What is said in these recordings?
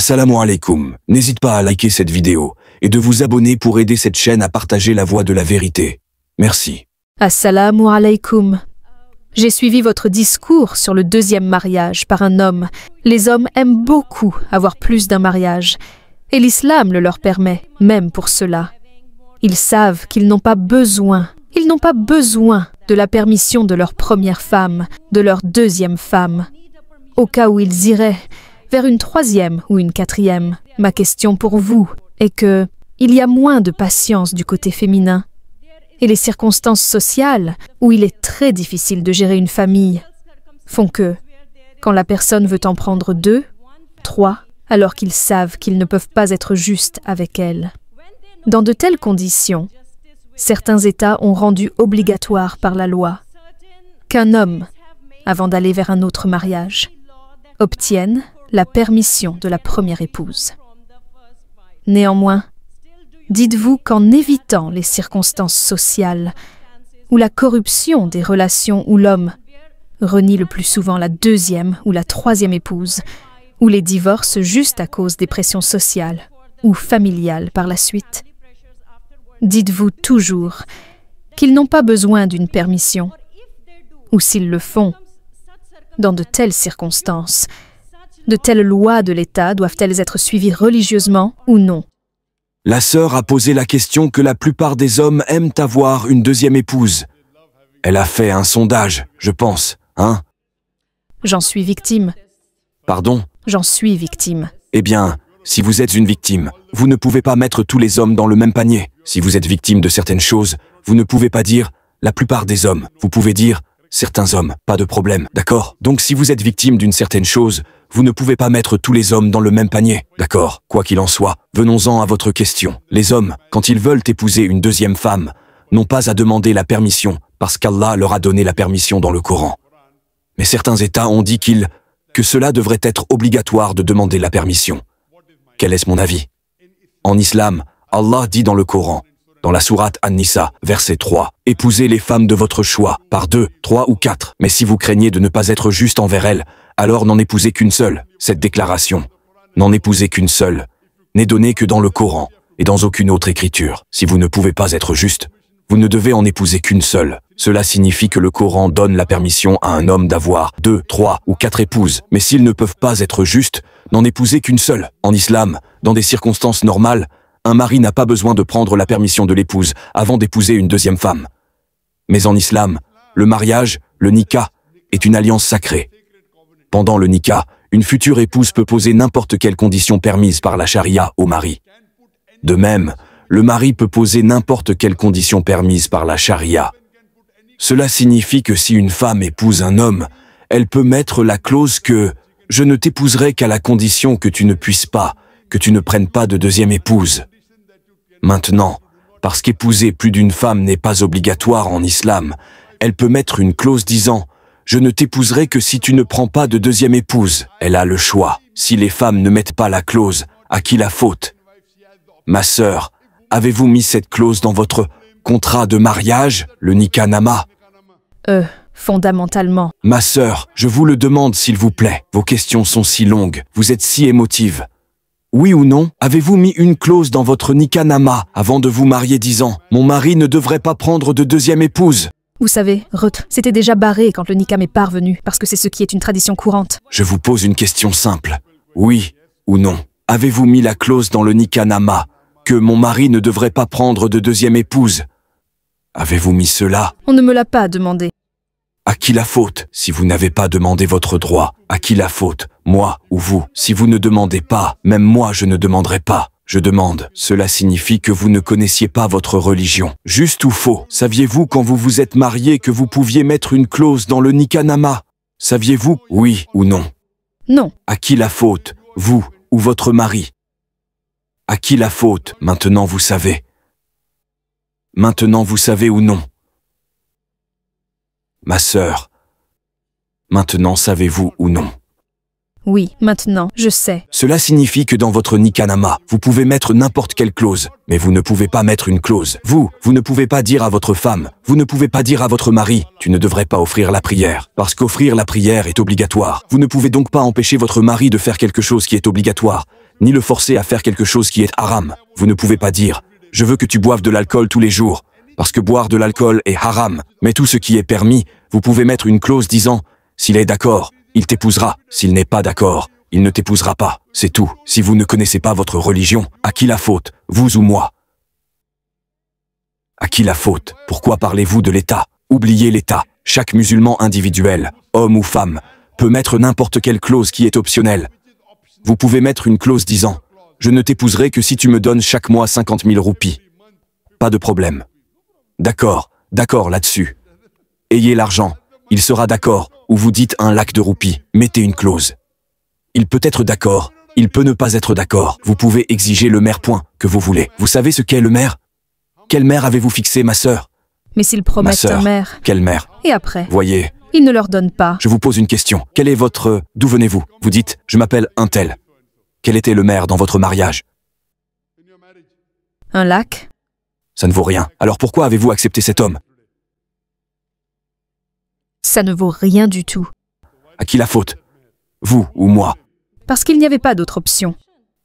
Assalamu alaikum. N'hésite pas à liker cette vidéo et de vous abonner pour aider cette chaîne à partager la voie de la vérité. Merci. Assalamu alaikum. J'ai suivi votre discours sur le deuxième mariage par un homme. Les hommes aiment beaucoup avoir plus d'un mariage. Et l'islam le leur permet, même pour cela. Ils savent qu'ils n'ont pas besoin de la permission de leur première femme, de leur deuxième femme. Au cas où ils iraient vers une troisième ou une quatrième, ma question pour vous est que il y a moins de patience du côté féminin. Et les circonstances sociales, où il est très difficile de gérer une famille, font que, quand la personne veut en prendre 2, 3, alors qu'ils savent qu'ils ne peuvent pas être justes avec elle. Dans de telles conditions, certains États ont rendu obligatoire par la loi qu'un homme, avant d'aller vers un autre mariage, obtienne la permission de la première épouse. Néanmoins, dites-vous qu'en évitant les circonstances sociales ou la corruption des relations où l'homme renie le plus souvent la deuxième ou la troisième épouse, ou les divorces juste à cause des pressions sociales ou familiales par la suite, dites-vous toujours qu'ils n'ont pas besoin d'une permission, ou s'ils le font, dans de telles circonstances, de telles lois de l'État doivent-elles être suivies religieusement ou non? La sœur a posé la question que la plupart des hommes aiment avoir une deuxième épouse. Elle a fait un sondage, je pense, hein? J'en suis victime. Pardon? J'en suis victime. Eh bien, si vous êtes une victime, vous ne pouvez pas mettre tous les hommes dans le même panier. Si vous êtes victime de certaines choses, vous ne pouvez pas dire « la plupart des hommes ». Vous pouvez dire « certains hommes », pas de problème, d'accord? Donc si vous êtes victime d'une certaine chose, vous ne pouvez pas mettre tous les hommes dans le même panier, d'accord? Quoi qu'il en soit, venons-en à votre question. Les hommes, quand ils veulent épouser une deuxième femme, n'ont pas à demander la permission, parce qu'Allah leur a donné la permission dans le Coran. Mais certains États ont dit que cela devrait être obligatoire de demander la permission. Quel est mon avis? En islam, Allah dit dans le Coran, dans la sourate An-Nisa, verset 3, « Épousez les femmes de votre choix, par 2, 3 ou 4, mais si vous craignez de ne pas être juste envers elles, alors n'en épousez qu'une seule. » Cette déclaration, « N'en épousez qu'une seule », n'est donnée que dans le Coran et dans aucune autre écriture. Si vous ne pouvez pas être juste, vous ne devez en épouser qu'une seule. Cela signifie que le Coran donne la permission à un homme d'avoir 2, 3 ou 4 épouses, mais s'ils ne peuvent pas être justes, n'en épousez qu'une seule. En islam, dans des circonstances normales, un mari n'a pas besoin de prendre la permission de l'épouse avant d'épouser une deuxième femme. Mais en islam, le mariage, le nikah, est une alliance sacrée. Pendant le nikah, une future épouse peut poser n'importe quelle condition permise par la charia au mari. De même, le mari peut poser n'importe quelle condition permise par la charia. Cela signifie que si une femme épouse un homme, elle peut mettre la clause que « je ne t'épouserai qu'à la condition que tu ne puisses pas, que tu ne prennes pas de deuxième épouse ». Maintenant, parce qu'épouser plus d'une femme n'est pas obligatoire en islam, elle peut mettre une clause disant « je ne t'épouserai que si tu ne prends pas de deuxième épouse ». Elle a le choix. Si les femmes ne mettent pas la clause, à qui la faute? Ma sœur, avez-vous mis cette clause dans votre contrat de mariage, le nikah-nama? Fondamentalement. Ma sœur, je vous le demande s'il vous plaît. Vos questions sont si longues, vous êtes si émotive. Oui ou non, avez-vous mis une clause dans votre nikah-nama avant de vous marier disant « Mon mari ne devrait pas prendre de deuxième épouse ». Vous savez, Ruth, c'était déjà barré quand le nikah m'est parvenu, parce que c'est ce qui est une tradition courante. Je vous pose une question simple. Oui ou non, avez-vous mis la clause dans le nikah-nama que mon mari ne devrait pas prendre de deuxième épouse? Avez-vous mis cela? On ne me l'a pas demandé. À qui la faute? Si vous n'avez pas demandé votre droit, à qui la faute? Moi ou vous? Si vous ne demandez pas, même moi je ne demanderai pas. Je demande. Cela signifie que vous ne connaissiez pas votre religion. Juste ou faux? Saviez-vous quand vous vous êtes marié que vous pouviez mettre une clause dans le nikah-nama? Saviez-vous? Oui ou non? Non. À qui la faute? Vous ou votre mari? À qui la faute? Maintenant vous savez. Maintenant vous savez ou non? Ma sœur, maintenant savez-vous ou non? Oui, maintenant, je sais. Cela signifie que dans votre nikah-nama, vous pouvez mettre n'importe quelle clause, mais vous ne pouvez pas mettre une clause. Vous ne pouvez pas dire à votre femme, vous ne pouvez pas dire à votre mari, tu ne devrais pas offrir la prière, parce qu'offrir la prière est obligatoire. Vous ne pouvez donc pas empêcher votre mari de faire quelque chose qui est obligatoire. ni le forcer à faire quelque chose qui est haram. Vous ne pouvez pas dire « Je veux que tu boives de l'alcool tous les jours », parce que boire de l'alcool est haram. Mais tout ce qui est permis, vous pouvez mettre une clause disant « S'il est d'accord, il t'épousera. S'il n'est pas d'accord, il ne t'épousera pas. » C'est tout. Si vous ne connaissez pas votre religion, à qui la faute, vous ou moi? À qui la faute? Pourquoi parlez-vous de l'État? Oubliez l'État. Chaque musulman individuel, homme ou femme, peut mettre n'importe quelle clause qui est optionnelle. Vous pouvez mettre une clause disant « Je ne t'épouserai que si tu me donnes chaque mois 50 000 roupies. » Pas de problème. D'accord, d'accord là-dessus. Ayez l'argent, il sera d'accord, ou vous dites un lac de roupies, mettez une clause. Il peut être d'accord, il peut ne pas être d'accord. Vous pouvez exiger le maire point que vous voulez. Vous savez ce qu'est le maire? Quelle mère avez-vous fixé, ma sœur? Mais s'ils Ma promettent sœur, un maire, quelle mère? et après, Voyez, ils ne leur donnent pas. je vous pose une question. Quel est votre... D'où venez-vous? Vous dites, je m'appelle un tel. Quel était le maire dans votre mariage? Un lac? Ça ne vaut rien. Alors pourquoi avez-vous accepté cet homme? Ça ne vaut rien du tout. À qui la faute? Vous ou moi? Parce qu'il n'y avait pas d'autre option.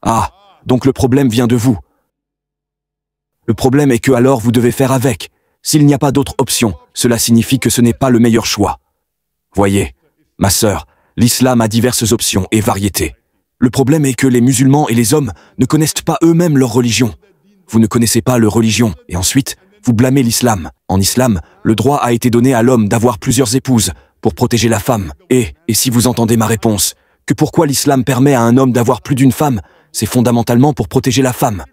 Ah, donc le problème vient de vous. Le problème est que alors vous devez faire avec. S'il n'y a pas d'autre option, cela signifie que ce n'est pas le meilleur choix. Voyez, ma sœur, l'islam a diverses options et variétés. Le problème est que les musulmans et les hommes ne connaissent pas eux-mêmes leur religion. Vous ne connaissez pas leur religion, et ensuite, vous blâmez l'islam. En islam, le droit a été donné à l'homme d'avoir plusieurs épouses pour protéger la femme. Et si vous entendez ma réponse, que pourquoi l'islam permet à un homme d'avoir plus d'une femme, c'est fondamentalement pour protéger la femme.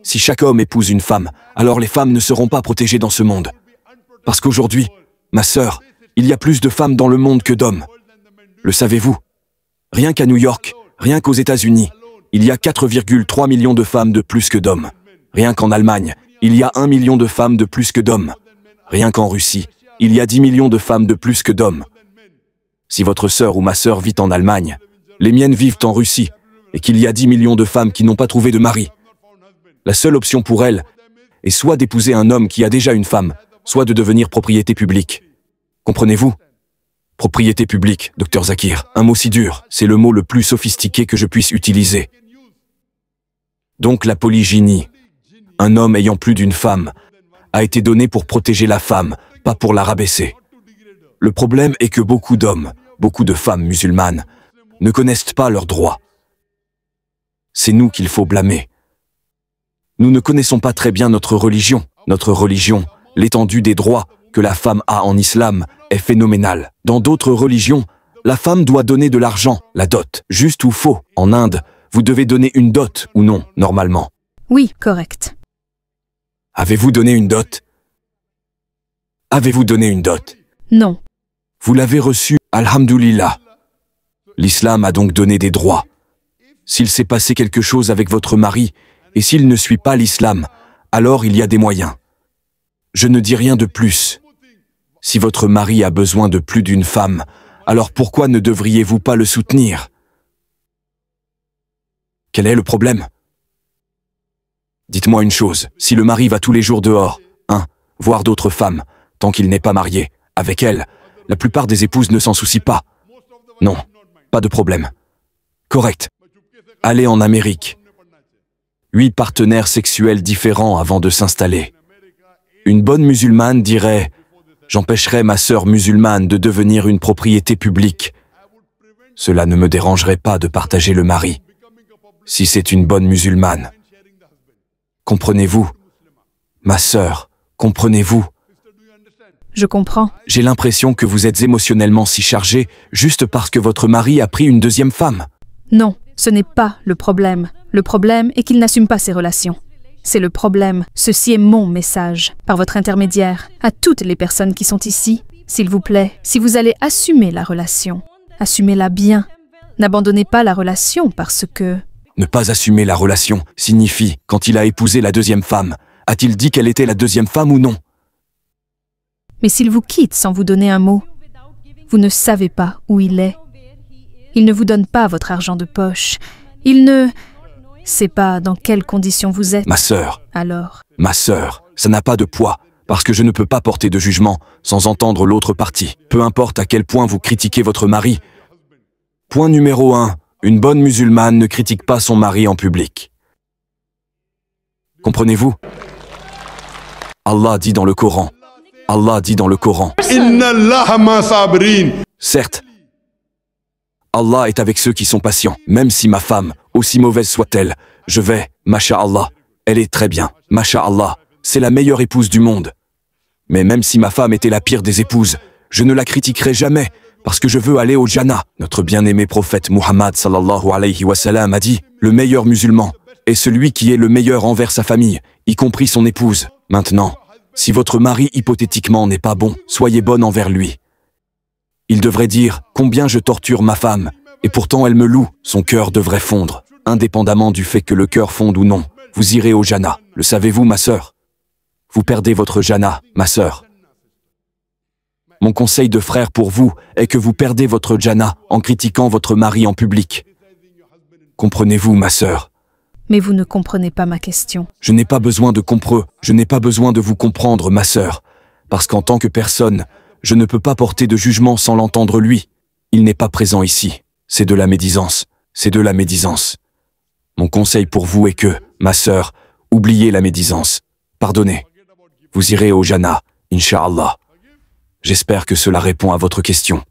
Si chaque homme épouse une femme, alors les femmes ne seront pas protégées dans ce monde. Parce qu'aujourd'hui, ma sœur, il y a plus de femmes dans le monde que d'hommes. Le savez-vous? Rien qu'à New York, rien qu'aux États-Unis, il y a 4,3 millions de femmes de plus que d'hommes. Rien qu'en Allemagne, il y a 1 million de femmes de plus que d'hommes. Rien qu'en Russie, il y a 10 millions de femmes de plus que d'hommes. Si votre sœur ou ma sœur vit en Allemagne, les miennes vivent en Russie, et qu'il y a 10 millions de femmes qui n'ont pas trouvé de mari, la seule option pour elles est soit d'épouser un homme qui a déjà une femme, soit de devenir propriété publique. Comprenez-vous? Propriété publique, Dr Zakir. Un mot si dur, c'est le mot le plus sophistiqué que je puisse utiliser. Donc la polygynie, un homme ayant plus d'une femme, a été donné pour protéger la femme, pas pour la rabaisser. Le problème est que beaucoup d'hommes, beaucoup de femmes musulmanes, ne connaissent pas leurs droits. C'est nous qu'il faut blâmer. Nous ne connaissons pas très bien notre religion. Notre religion, l'étendue des droits que la femme a en islam, est phénoménale. Dans d'autres religions, la femme doit donner de l'argent, la dot. Juste ou faux? En Inde, vous devez donner une dot ou non, normalement. Oui, correct. Avez-vous donné une dot? Avez-vous donné une dot? Non. Vous l'avez reçue, alhamdoulilah. L'islam a donc donné des droits. S'il s'est passé quelque chose avec votre mari, et s'il ne suit pas l'islam, alors il y a des moyens. Je ne dis rien de plus. Si votre mari a besoin de plus d'une femme, alors pourquoi ne devriez-vous pas le soutenir? Quel est le problème? Dites-moi une chose, si le mari va tous les jours dehors, voir d'autres femmes, tant qu'il n'est pas marié, avec elles, la plupart des épouses ne s'en soucient pas. Non, pas de problème. Correct. Allez en Amérique. 8 partenaires sexuels différents avant de s'installer. Une bonne musulmane dirait « J'empêcherai ma sœur musulmane de devenir une propriété publique. Cela ne me dérangerait pas de partager le mari, si c'est une bonne musulmane. » Comprenez-vous? Ma sœur, comprenez-vous? Je comprends. J'ai l'impression que vous êtes émotionnellement si chargé juste parce que votre mari a pris une deuxième femme. Non, ce n'est pas le problème. Le problème est qu'il n'assume pas ses relations. C'est le problème. Ceci est mon message, par votre intermédiaire, à toutes les personnes qui sont ici. S'il vous plaît, si vous allez assumer la relation, assumez-la bien. N'abandonnez pas la relation parce que... Ne pas assumer la relation signifie, quand il a épousé la deuxième femme, a-t-il dit qu'elle était la deuxième femme ou non? Mais s'il vous quitte sans vous donner un mot, vous ne savez pas où il est. Il ne vous donne pas votre argent de poche. Il ne sait pas dans quelles conditions vous êtes. Ma sœur. Alors? Ma sœur, ça n'a pas de poids, parce que je ne peux pas porter de jugement sans entendre l'autre partie. Peu importe à quel point vous critiquez votre mari. Point numéro 1, Une bonne musulmane ne critique pas son mari en public. Comprenez-vous? Allah dit dans le Coran. Allah dit dans le Coran. Certes, Allah est avec ceux qui sont patients. Même si ma femme, aussi mauvaise soit-elle, je vais, masha'Allah, elle est très bien. Masha'Allah, c'est la meilleure épouse du monde. Mais même si ma femme était la pire des épouses, je ne la critiquerai jamais, parce que je veux aller au Jannah. Notre bien-aimé prophète Muhammad sallallahu alayhi wa sallam a dit, le meilleur musulman est celui qui est le meilleur envers sa famille, y compris son épouse. Maintenant, si votre mari hypothétiquement n'est pas bon, soyez bonne envers lui. Il devrait dire, combien je torture ma femme, et pourtant elle me loue. Son cœur devrait fondre, indépendamment du fait que le cœur fonde ou non. Vous irez au Jannah. Le savez-vous, ma sœur? Vous perdez votre Jannah, ma sœur. Mon conseil de frère pour vous est que vous perdez votre Jannah en critiquant votre mari en public. Comprenez-vous, ma sœur? Mais vous ne comprenez pas ma question. Je n'ai pas besoin de vous comprendre, ma sœur, parce qu'en tant que personne, je ne peux pas porter de jugement sans l'entendre lui. Il n'est pas présent ici. C'est de la médisance. C'est de la médisance. Mon conseil pour vous est que, ma sœur, oubliez la médisance. Pardonnez. Vous irez au Jannah, Inch'Allah. J'espère que cela répond à votre question.